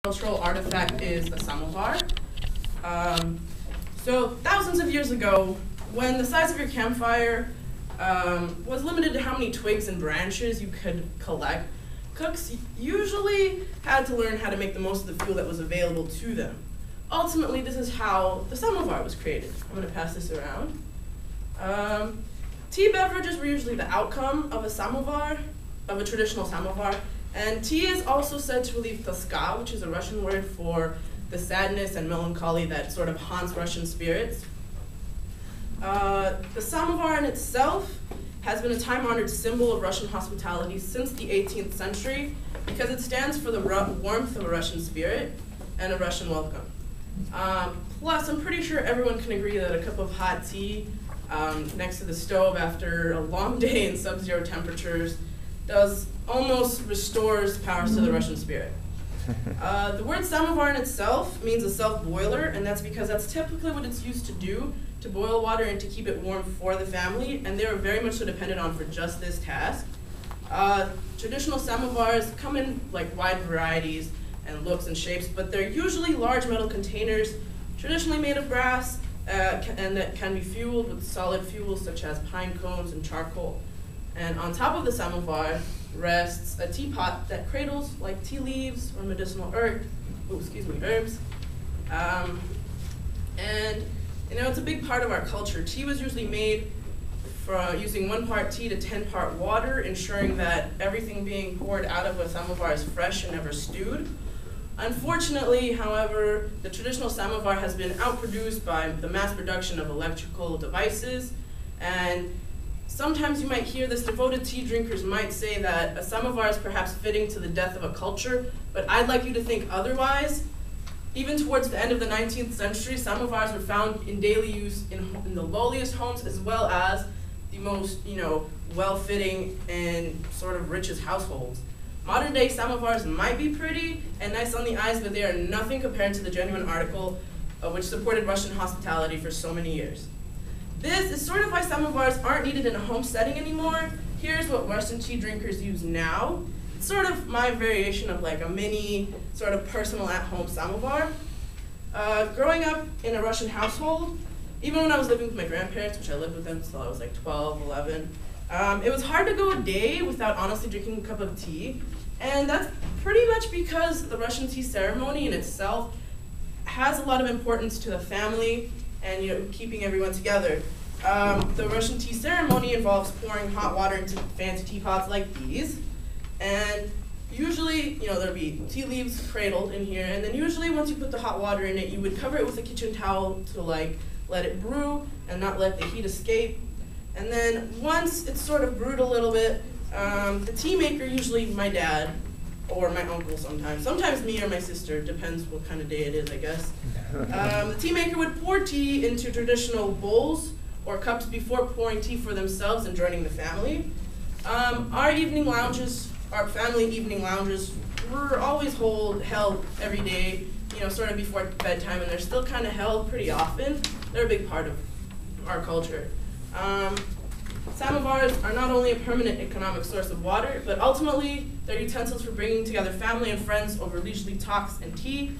cultural artifact is a samovar. So thousands of years ago, when the size of your campfire was limited to how many twigs and branches you could collect, cooks usually had to learn how to make the most of the fuel that was available to them. Ultimately, this is how the samovar was created. I'm going to pass this around. Tea beverages were usually the outcome of a traditional samovar. And tea is also said to relieve toska, which is a Russian word for the sadness and melancholy that sort of haunts Russian spirits. The samovar in itself has been a time-honored symbol of Russian hospitality since the 18th century because it stands for the warmth of a Russian spirit and a Russian welcome. Plus, I'm pretty sure everyone can agree that a cup of hot tea next to the stove after a long day in sub-zero temperatures almost restores powers to the Russian spirit. The word samovar in itself means a self-boiler, and that's because that's typically what it's used to do, to boil water and to keep it warm for the family, and they were very much so dependent on for just this task. Traditional samovars come in like wide varieties and looks and shapes, but they're usually large metal containers, traditionally made of brass, and that can be fueled with solid fuels such as pine cones and charcoal. And on top of the samovar rests a teapot that cradles like tea leaves or medicinal herbs. And it's a big part of our culture. Tea was usually made from using 1 part tea to 10 part water, ensuring that everything being poured out of a samovar is fresh and never stewed. Unfortunately, however, the traditional samovar has been outproduced by the mass production of electrical devices, and sometimes you might hear this, devoted tea drinkers might say that a samovar is perhaps fitting to the death of a culture, but I'd like you to think otherwise. Even towards the end of the 19th century, samovars were found in daily use in the lowliest homes as well as the most, well-fitting and sort of richest households. Modern day samovars might be pretty and nice on the eyes, but they are nothing compared to the genuine article which supported Russian hospitality for so many years. This is sort of why samovars aren't needed in a home setting anymore. Here's what Russian tea drinkers use now. It's sort of my variation of like a mini, sort of personal at-home samovar. Growing up in a Russian household, even when I was living with my grandparents, which I lived with them until I was like 12, 11, it was hard to go a day without honestly drinking a cup of tea. And that's pretty much because the Russian tea ceremony in itself has a lot of importance to the family and keeping everyone together. The Russian tea ceremony involves pouring hot water into fancy teapots like these, and usually, there'll be tea leaves cradled in here, and then usually once you put the hot water in it, you would cover it with a kitchen towel to let it brew and not let the heat escape. And then once it's sort of brewed a little bit, the tea maker, usually my dad or my uncle sometimes me or my sister, depends what kind of day it is, I guess. The tea maker would pour tea into traditional bowls or cups before pouring tea for themselves and joining the family. Our family evening lounges were always held every day, sort of before bedtime, and they're still kind of held pretty often. They're a big part of our culture. Samovars are not only a permanent economic source of water, but ultimately they're utensils for bringing together family and friends over leisurely talks and tea.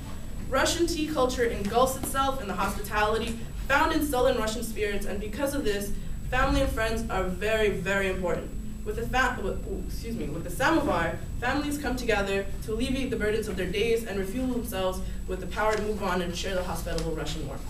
Russian tea culture engulfs itself in the hospitality found in sullen Russian spirits, and because of this, family and friends are very, very important. With the samovar, families come together to alleviate the burdens of their days and refuel themselves with the power to move on and share the hospitable Russian warmth.